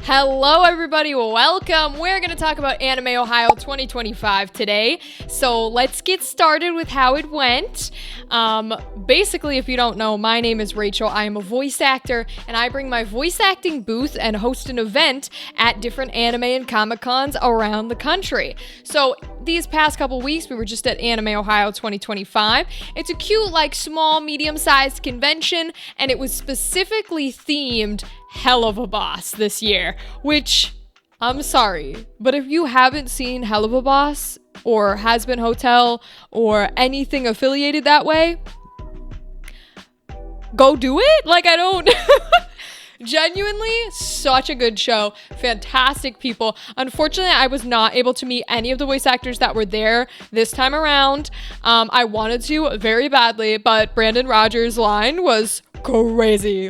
Hello everybody, welcome. We're going to talk about Anime Ohio 2025 today. So let's get started with how it went. Basically, if you don't know, my name is Rachel. I am a voice actor and I bring my voice acting booth and host an event at different anime and comic cons around the country. So these past couple weeks, we were just at Anime Ohio 2025. It's a cute, small, medium-sized convention, and it was specifically themed HELLUVA Boss this year, which, I'm sorry, but if you haven't seen HELLUVA Boss or Has Been Hotel or anything affiliated that way, go do it. I don't... Genuinely, such a good show. Fantastic people. Unfortunately, I was not able to meet any of the voice actors that were there this time around. I wanted to very badly, but Brandon Rogers' line was crazy,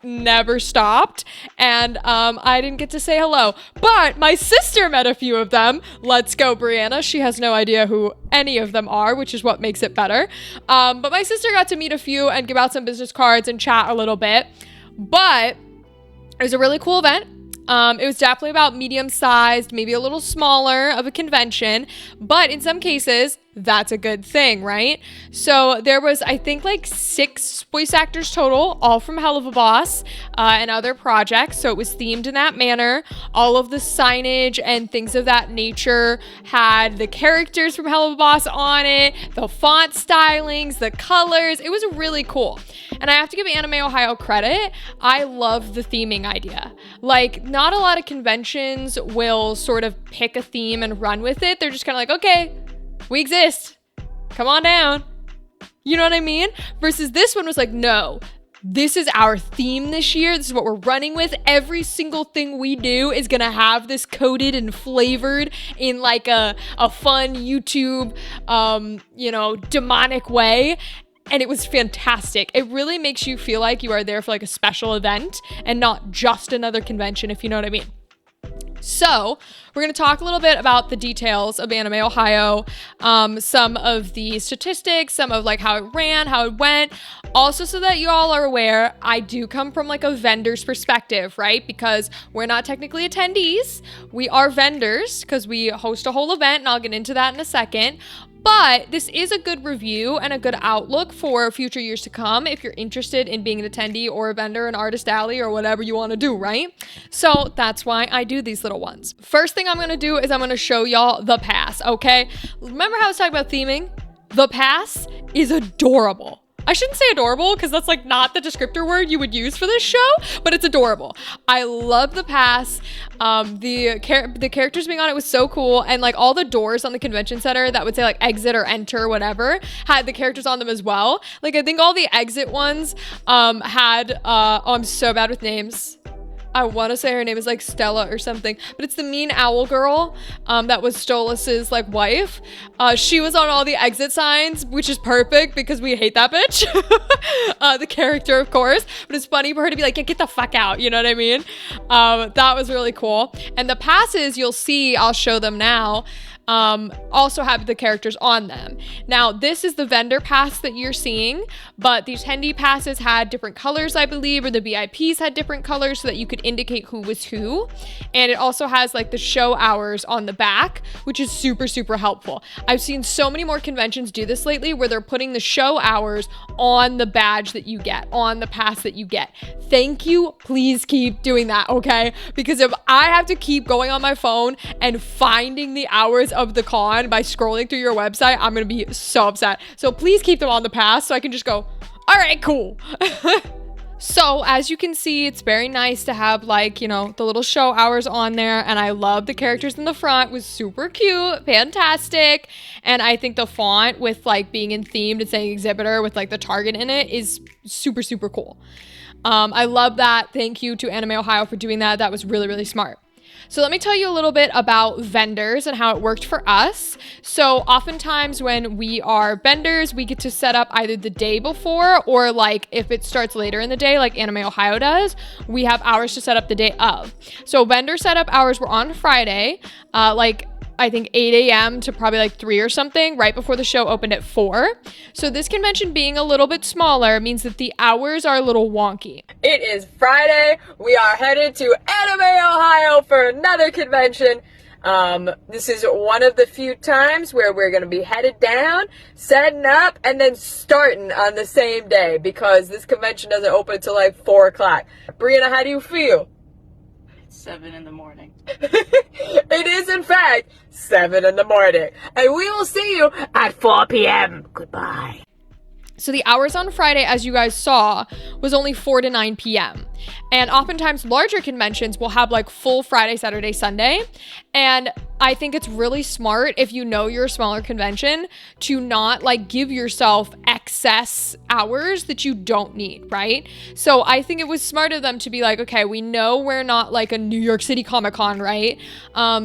never stopped, and I didn't get to say hello, but my sister met a few of them. Let's go, Brianna. She has no idea who any of them are, which is what makes it better, but my sister got to meet a few and give out some business cards and chat a little bit. But it was a really cool event. It was definitely about medium-sized, maybe a little smaller of a convention, but in some cases, that's a good thing, right? So there was, I think, 6 voice actors total, all from HELLUVA Boss and other projects. So it was themed in that manner. All of the signage and things of that nature had the characters from HELLUVA Boss on it, the font stylings, the colors. It was really cool. And I have to give Anime Ohio credit. I love the theming idea. Not a lot of conventions will sort of pick a theme and run with it. They're just kind of okay, we exist. Come on down. You know what I mean? Versus this one was no, this is our theme this year. This is what we're running with. Every single thing we do is going to have this coded and flavored in a fun YouTube, demonic way. And it was fantastic. It really makes you feel like you are there for a special event and not just another convention, if you know what I mean. So we're going to talk a little bit about the details of Anime Ohio, some of the statistics, some of how it ran, how it went. Also, so that you all are aware, I do come from a vendor's perspective, right? Because we're not technically attendees. We are vendors because we host a whole event, and I'll get into that in a second. But this is a good review and a good outlook for future years to come if you're interested in being an attendee or a vendor, an artist alley, or whatever you want to do, right? So that's why I do these little ones. First thing I'm going to do is I'm going to show y'all the pass, okay? Remember how I was talking about theming? The pass is adorable. I shouldn't say adorable because that's not the descriptor word you would use for this show, but it's adorable. I love the pass. The characters being on it was so cool, and all the doors on the convention center that would say exit or enter or whatever had the characters on them as well. I think all the exit ones had I'm so bad with names. I want to say her name is Stella or something, but it's the mean owl girl that was Stolas's wife. She was on all the exit signs, which is perfect because we hate that bitch. The character, of course, but it's funny for her to be yeah, get the fuck out. You know what I mean? That was really cool. And the passes you'll see, I'll show them now, also have the characters on them. Now, this is the vendor pass that you're seeing, but the attendee passes had different colors, I believe, or the VIPs had different colors so that you could indicate who was who. And it also has the show hours on the back, which is super, super helpful. I've seen so many more conventions do this lately where they're putting the show hours on the badge that you get, on the pass that you get. Thank you. Please keep doing that, okay? Because if I have to keep going on my phone and finding the hours of the con by scrolling through your website, I'm gonna be so upset. So please keep them on the pass so I can just go, all right, cool. So as you can see, it's very nice to have the little show hours on there, and I love the characters in the front. It was super cute, fantastic, and I think the font with being in themed and saying exhibitor with the target in it is super, super cool. I love that. Thank you to Anime Ohio for doing that. That was really, really smart. So let me tell you a little bit about vendors and how it worked for us. So oftentimes when we are vendors, we get to set up either the day before or if it starts later in the day, like Anime Ohio does, we have hours to set up the day of. So vendor setup hours were on Friday, I think 8 a.m. to probably 3 or something, right before the show opened at 4. So this convention being a little bit smaller means that the hours are a little wonky. It is Friday. We are headed to Anime Ohio. for another convention. This is one of the few times where we're going to be headed down, setting up, and then starting on the same day because this convention doesn't open until like 4 o'clock. Brianna, how do you feel? 7 in the morning. It is, in fact, 7 in the morning. And we will see you at 4 p.m. Goodbye. So the hours on Friday, as you guys saw, was only 4 to 9 p.m. And oftentimes larger conventions will have like full Friday, Saturday, Sunday. And I think it's really smart if you know you're a smaller convention to not like give yourself excess hours that you don't need, right? So I think it was smart of them to be like, okay, we know we're not like a New York City Comic-Con, right?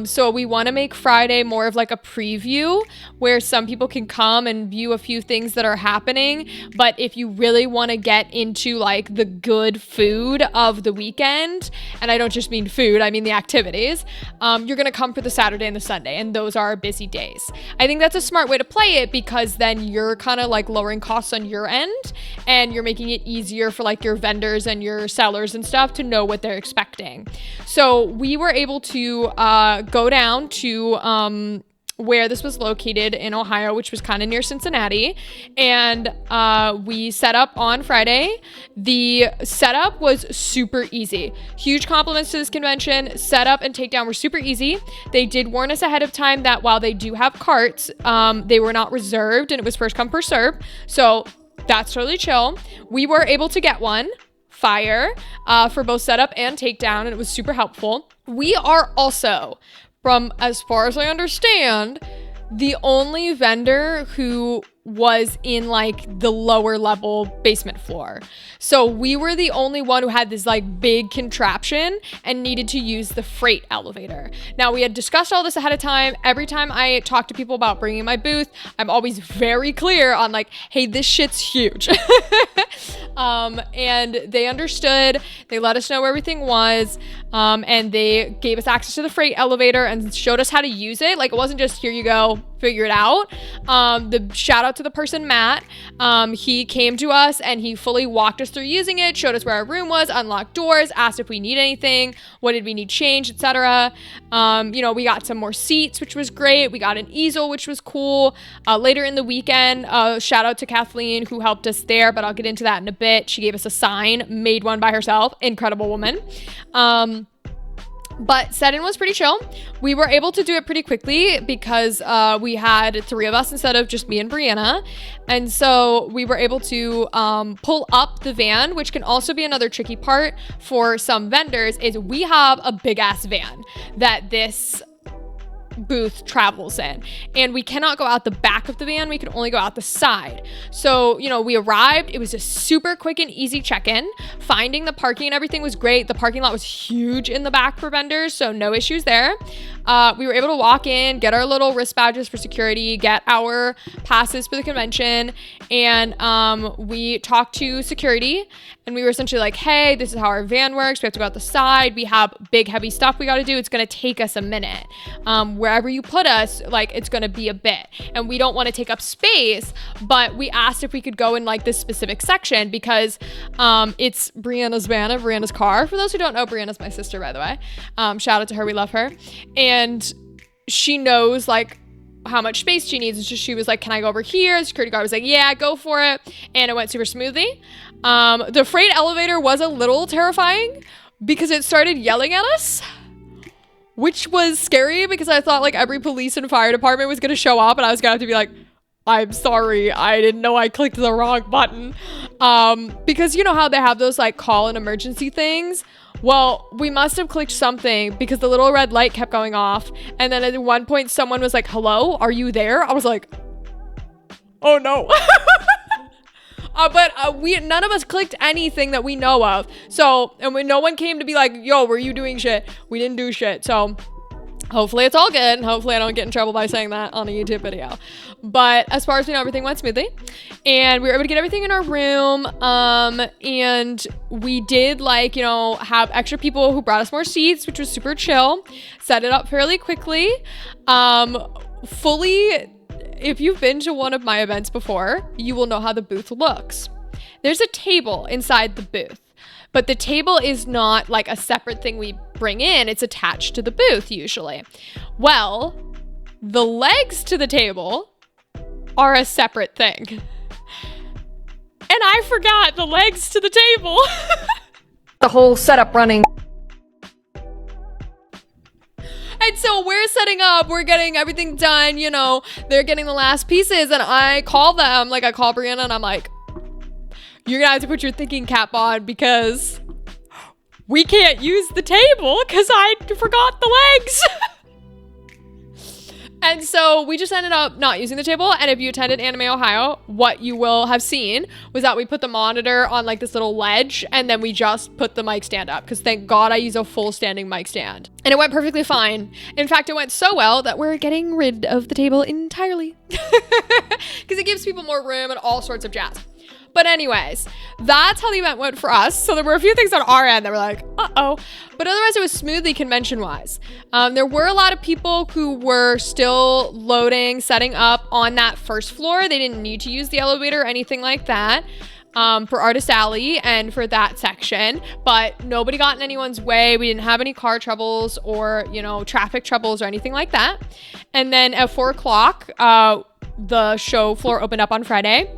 So we want to make Friday more of like a preview where some people can come and view a few things that are happening. But if you really want to get into like the good food of the weekend, and I don't just mean food, I mean the activities, you're going to come for the Saturday and the Sunday, and those are our busy days. I think that's a smart way to play it because then you're kind of like lowering costs on your end and you're making it easier for like your vendors and your sellers and stuff to know what they're expecting. So we were able to go down to where this was located in Ohio, which was kind of near Cincinnati. And we set up on Friday. The setup was super easy. Huge compliments to this convention. Setup and takedown were super easy. They did warn us ahead of time that while they do have carts, they were not reserved and it was first come, first serve. So that's totally chill. We were able to get one. Fire for both setup and takedown, and it was super helpful. We are also, from as far as I understand, the only vendor who was in like the lower level basement floor. So we were the only one who had this like big contraption and needed to use the freight elevator. Now we had discussed all this ahead of time. Every time I talk to people about bringing my booth, I'm always very clear on like, hey, this shit's huge. And they understood. They let us know where everything was. And they gave us access to the freight elevator and showed us how to use it. Like it wasn't just here you go, figure it out. The shout out to the person, Matt. He came to us and he fully walked us through using it, showed us where our room was, unlocked doors, asked if we need anything, what did we need changed, etc. We got some more seats, which was great. We got an easel, which was cool. Later in the weekend, shout out to Kathleen who helped us there, but I'll get into that in a bit. She gave us a sign, made one by herself. Incredible woman. But set-in was pretty chill. We were able to do it pretty quickly because we had 3 of us instead of just me and Brianna. And so we were able to pull up the van, which can also be another tricky part for some vendors, is we have a big-ass van that this booth travels in, and we cannot go out the back of the van. We can only go out the side. So, we arrived. It was a super quick and easy check-in. Finding the parking and everything was great. The parking lot was huge in the back for vendors, so no issues there. We were able to walk in, get our little wrist badges for security, get our passes for the convention, and we talked to security, and we were essentially like, hey, this is how our van works. We have to go out the side. We have big, heavy stuff we got to do. It's going to take us a minute. Wherever you put us, like, it's going to be a bit, and we don't want to take up space, but we asked if we could go in like this specific section because it's Brianna's van and Brianna's car. For those who don't know, Brianna's my sister, by the way. Shout out to her. We love her. And she knows like how much space she needs. And so she was like, can I go over here? The security guard was like, yeah, go for it. And it went super smoothly. The freight elevator was a little terrifying because it started yelling at us, which was scary because I thought like every police and fire department was going to show up and I was going to have to be like, I'm sorry, I didn't know I clicked the wrong button. Because you know how they have those like call an emergency things? Well, we must have clicked something because the little red light kept going off. And then at one point someone was like, hello, are you there? I was like, oh no. But none of us clicked anything that we know of. So, and when no one came to be like, yo, were you doing shit? We didn't do shit. So hopefully it's all good. Hopefully I don't get in trouble by saying that on a YouTube video. But as far as we know, everything went smoothly. And we were able to get everything in our room. And we did have extra people who brought us more seats, which was super chill. Set it up fairly quickly. If you've been to one of my events before, you will know how the booth looks. There's a table inside the booth. but the table is not like a separate thing we bring in. It's attached to the booth usually. Well, the legs to the table are a separate thing. And I forgot the legs to the table. The whole setup running. And so we're setting up, we're getting everything done, you know, they're getting the last pieces, and I call them, like I call Brianna and I'm like, you're gonna have to put your thinking cap on because we can't use the table because I forgot the legs. And so we just ended up not using the table. And if you attended Anime Ohio, what you will have seen was that we put the monitor on like this little ledge, and then we just put the mic stand up because thank God I use a full standing mic stand. And it went perfectly fine. In fact, it went so well that we're getting rid of the table entirely because it gives people more room and all sorts of jazz. But anyways, that's how the event went for us. So there were a few things on our end that were like, uh-oh. But otherwise, it was smoothly convention-wise. There were a lot of people who were still loading, setting up on that first floor. They didn't need to use the elevator or anything like that for Artist Alley and for that section. But nobody got in anyone's way. We didn't have any car troubles or, you know, traffic troubles or anything like that. And then at 4 o'clock, the show floor opened up on Friday.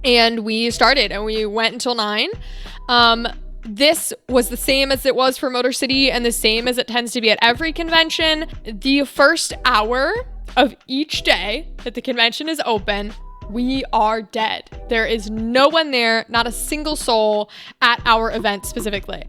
And we started and we went until 9. This was the same as it was for Motor City and the same as it tends to be at every convention. The first hour of each day that the convention is open, we are dead. There is no one there, not a single soul at our event specifically.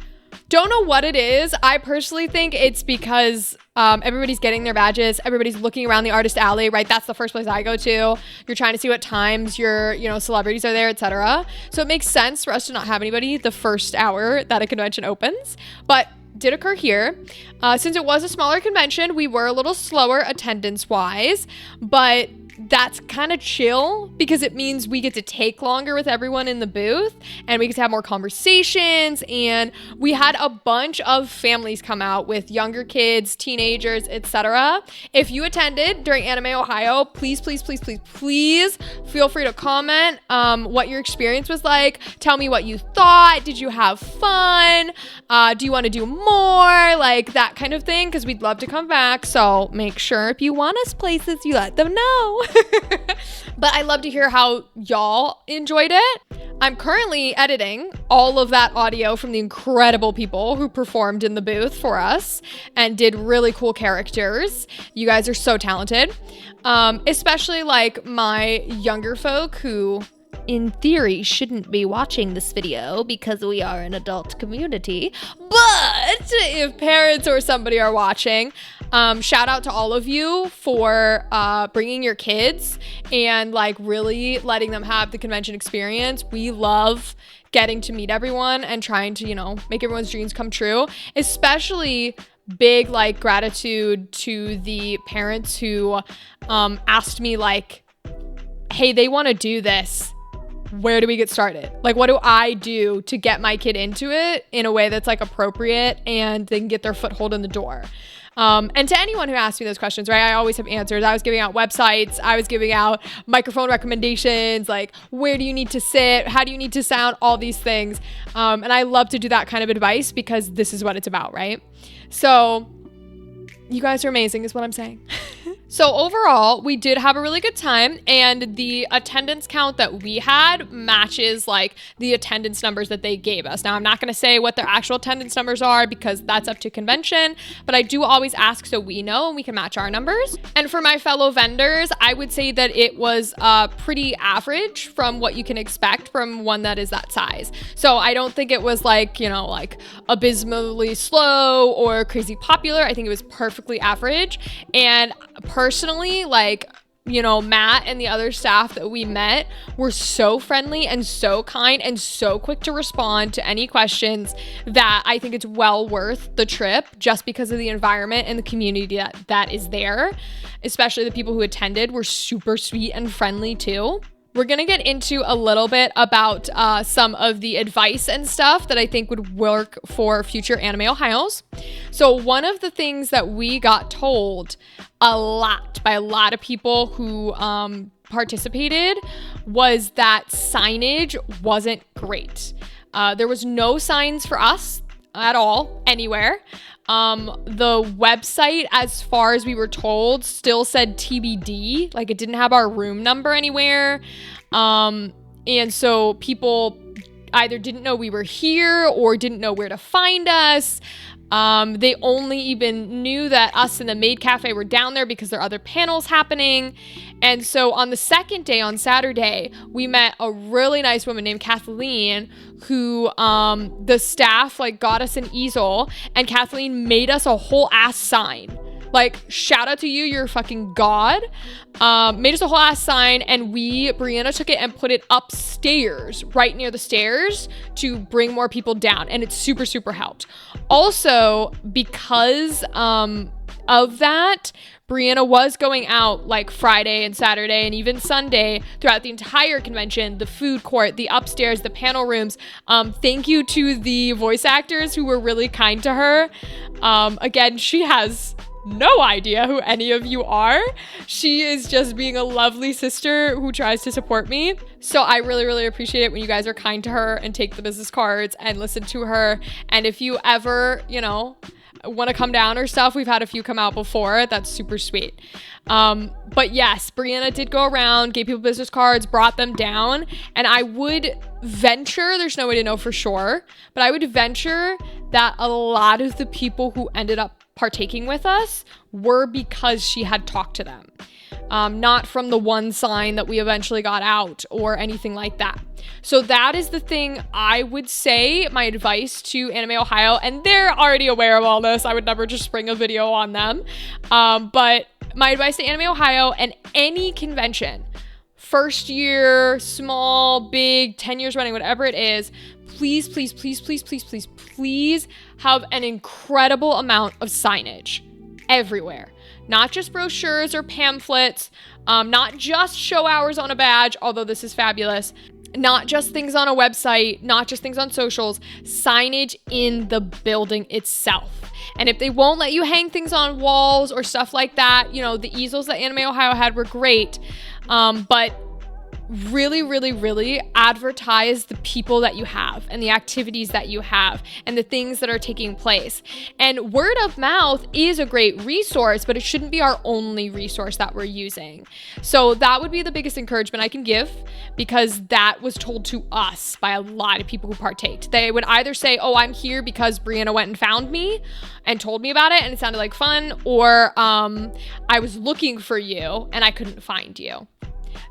Don't know what it is. I personally think it's because everybody's getting their badges. Everybody's looking around the Artist Alley, right? That's the first place I go to. You're trying to see what times your, you know, celebrities are there, etc. So it makes sense for us to not have anybody the first hour that a convention opens. But did occur here. Since it was a smaller convention, we were a little slower attendance-wise, but that's kind of chill because it means we get to take longer with everyone in the booth and we get to have more conversations. And we had a bunch of families come out with younger kids, teenagers, etc. If you attended during Anime Ohio, please feel free to comment what your experience was like. Tell me what you thought. Did you have fun? Do you want to do more? Like that kind of thing, because we'd love to come back. So make sure if you want us places, you let them know. But I love to hear how y'all enjoyed it. I'm currently editing all of that audio from the incredible people who performed in the booth for us and did really cool characters. You guys are so talented. Especially like my younger folk who in theory shouldn't be watching this video because we are an adult community. But if parents or somebody are watching, shout out to all of you for bringing your kids and like really letting them have the convention experience. We love getting to meet everyone and trying to, you know, make everyone's dreams come true. Especially big like gratitude to the parents who asked me like, hey, they want to do this. Where do we get started? Like, what do I do to get my kid into it in a way that's like appropriate and they can get their foothold in the door? And to anyone who asked me those questions, right, I always have answers. I was giving out websites. I was giving out microphone recommendations, like where do you need to sit? How do you need to sound? All these things. And I love to do that kind of advice because this is what it's about, right? So you guys are amazing is what I'm saying. So overall, we did have a really good time, and the attendance count that we had matches like the attendance numbers that they gave us. Now, I'm not going to say what their actual attendance numbers are because that's up to convention, but I do always ask so we know and we can match our numbers. And for my fellow vendors, I would say that it was pretty average from what you can expect from one that is that size. So I don't think it was like, you know, like abysmally slow or crazy popular. I think it was perfectly average. And personally, like, you know, Matt and the other staff that we met were so friendly and so kind and so quick to respond to any questions that I think it's well worth the trip just because of the environment and the community that is there. Especially the people who attended were super sweet and friendly too. We're going to get into a little bit about some of the advice and stuff that I think would work for future Anime Ohios. So one of the things that we got told a lot by a lot of people who participated was that signage wasn't great. There was no signs for us at all anywhere. The website, as far as we were told, still said TBD. Like, it didn't have our room number anywhere. And so people either didn't know we were here or didn't know where to find us. They only even knew that us and the Maid Cafe were down there because there are other panels happening. And so on the second day, on Saturday, we met a really nice woman named Kathleen who, the staff like got us an easel, and Kathleen made us a whole ass sign. Like, shout out to you, you're a fucking god. Made us a whole ass sign, and Brianna took it and put it upstairs, right near the stairs, to bring more people down, and it super, super helped. Also, because of that, Brianna was going out like Friday and Saturday and even Sunday throughout the entire convention, the food court, the upstairs, the panel rooms. Thank you to the voice actors who were really kind to her. Again, she has no idea who any of you are. She is just being a lovely sister who tries to support me. So I really, really appreciate it when you guys are kind to her and take the business cards and listen to her. And if you ever, want to come down or stuff, we've had a few come out before. That's super sweet. But yes, Brianna did go around, gave people business cards, brought them down. And I would venture, there's no way to know for sure, but I would venture that a lot of the people who ended up partaking with us were because she had talked to them. Not from the one sign that we eventually got out or anything like that. So that is the thing I would say, my advice to Anime Ohio, and they're already aware of all this. I would never just spring a video on them. But my advice to Anime Ohio and any convention, first year, small, big, 10 years running, whatever it is, please, please, please, please, please, please, please have an incredible amount of signage everywhere. Not just brochures or pamphlets, not just show hours on a badge, although this is fabulous, not just things on a website, not just things on socials, signage in the building itself. And if they won't let you hang things on walls or stuff like that, the easels that Anime Ohio had were great, but really, really, really advertise the people that you have and the activities that you have and the things that are taking place. And word of mouth is a great resource, but it shouldn't be our only resource that we're using. So that would be the biggest encouragement I can give, because that was told to us by a lot of people who partaked. They would either say, oh, I'm here because Brianna went and found me and told me about it and it sounded like fun, or I was looking for you and I couldn't find you.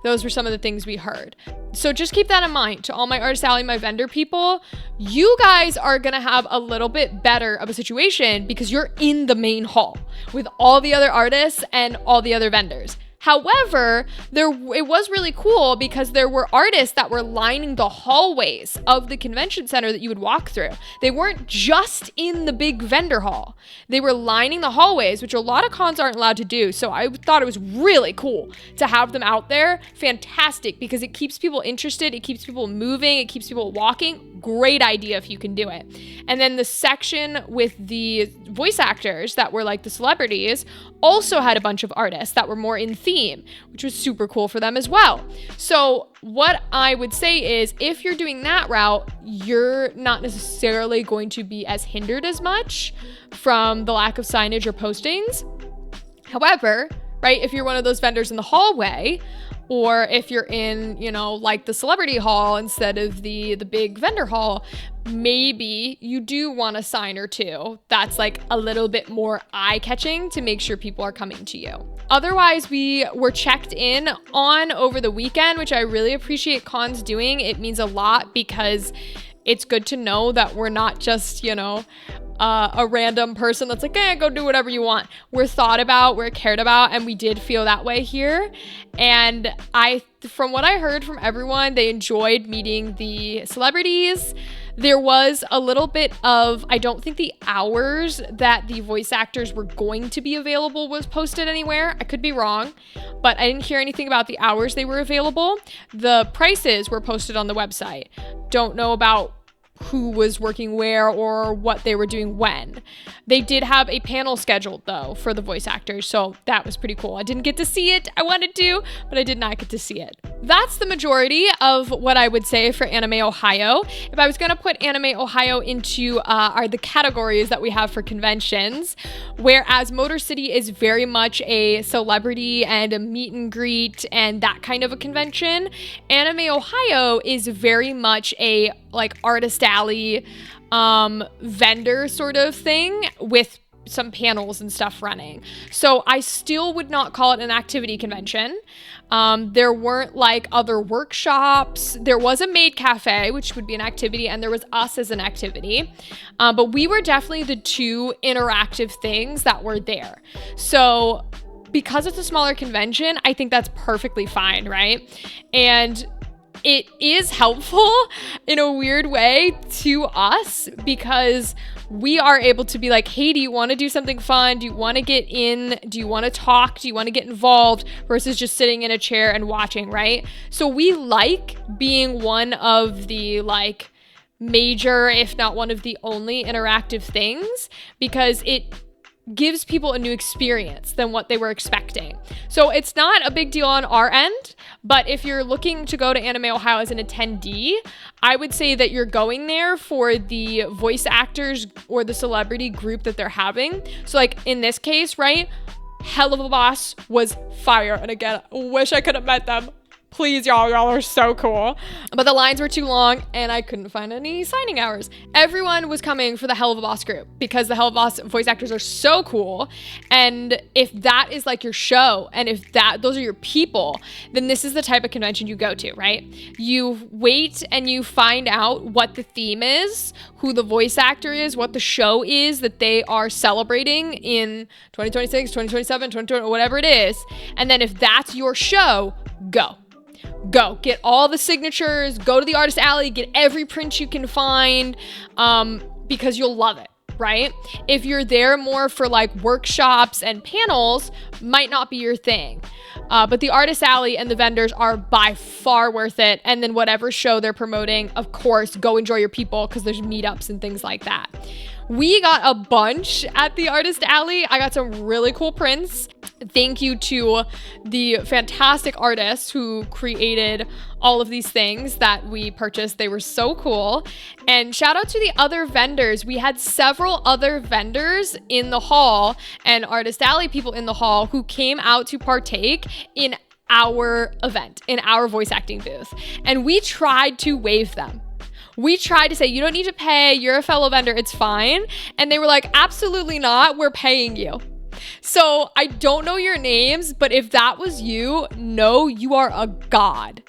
Those were some of the things we heard. So just keep that in mind. To all my Artist Alley, my vendor people, you guys are going to have a little bit better of a situation because you're in the main hall with all the other artists and all the other vendors. However, it was really cool because there were artists that were lining the hallways of the convention center that you would walk through. They weren't just in the big vendor hall. They were lining the hallways, which a lot of cons aren't allowed to do. So I thought it was really cool to have them out there. Fantastic, because it keeps people interested. It keeps people moving. It keeps people walking. Great idea if you can do it. And then the section with the voice actors that were like the celebrities also had a bunch of artists that were more in theme, which was super cool for them as well. So what I would say is, if you're doing that route, you're not necessarily going to be as hindered as much from the lack of signage or postings. However, right, if you're one of those vendors in the hallway, or if you're in, like the celebrity hall instead of the big vendor hall, maybe you do want a sign or two that's like a little bit more eye-catching to make sure people are coming to you. Otherwise, we were checked in on over the weekend, which I really appreciate cons doing. It means a lot because it's good to know that we're not just, a random person that's like, go do whatever you want. We're thought about, we're cared about, and we did feel that way here. And from what I heard from everyone, they enjoyed meeting the celebrities. There was a little bit of, I don't think the hours that the voice actors were going to be available was posted anywhere. I could be wrong, but I didn't hear anything about the hours they were available. The prices were posted on the website. Don't know about who was working where or what they were doing when. They did have a panel scheduled though for the voice actors, so that was pretty cool. I didn't get to see it. I wanted to, but I did not get to see it. That's the majority of what I would say for Anime Ohio. If I was going to put Anime Ohio into the categories that we have for conventions, whereas Motor City is very much a celebrity and a meet and greet and that kind of a convention, Anime Ohio is very much a like artist alley vendor sort of thing with some panels and stuff running. So I still would not call it an activity convention. There weren't like other workshops. There was a maid cafe, which would be an activity, and there was us as an activity. But we were definitely the two interactive things that were there. So because it's a smaller convention, I think that's perfectly fine, right? And it is helpful in a weird way to us because we are able to be like, hey, do you want to do something fun? Do you want to get in? Do you want to talk? Do you want to get involved versus just sitting in a chair and watching, right? So we like being one of the like major, if not one of the only interactive things because it gives people a new experience than what they were expecting. So it's not a big deal on our end, but if you're looking to go to Anime Ohio as an attendee, I would say that you're going there for the voice actors or the celebrity group that they're having. So like in this case, right? HELLUVA was fire. And again, I wish I could have met them. Please, y'all are so cool. But the lines were too long and I couldn't find any signing hours. Everyone was coming for the HELLUVA group because the HELLUVA voice actors are so cool. And if that is like your show and if those are your people, then this is the type of convention you go to, right? You wait and you find out what the theme is, who the voice actor is, what the show is that they are celebrating in 2026, 2027, 2020, whatever it is. And then if that's your show, go. Get all the signatures, go to the artist alley, get every print you can find, because you'll love it, right? If you're there more for like workshops and panels, might not be your thing. But the artist alley and the vendors are by far worth it. And then whatever show they're promoting, of course, go enjoy your people because there's meetups and things like that. We got a bunch at the artist alley. I got some really cool prints. Thank you to the fantastic artists who created all of these things that we purchased. They were so cool. And shout out to the other vendors. We had several other vendors in the hall and artist alley people in the hall who came out to partake in our event, in our voice acting booth. And we tried to waive them. We tried to say, you don't need to pay, you're a fellow vendor, it's fine. And they were like, absolutely not, we're paying you. So I don't know your names, but if that was you, know you are a god.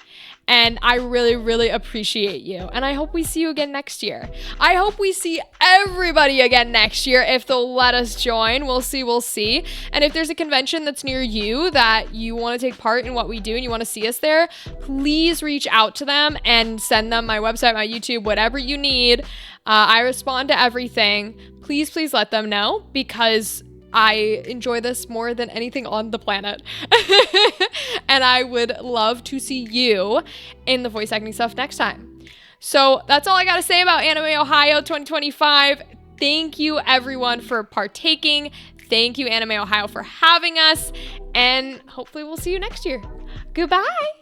And I really, really appreciate you. And I hope we see you again next year. I hope we see everybody again next year if they'll let us join. We'll see. And if there's a convention that's near you that you want to take part in what we do and you want to see us there, please reach out to them and send them my website, my YouTube, whatever you need. I respond to everything. Please let them know because I enjoy this more than anything on the planet. And I would love to see you in the voice acting stuff next time. So that's all I got to say about Anime Ohio 2025. Thank you everyone for partaking. Thank you Anime Ohio for having us. And hopefully we'll see you next year. Goodbye.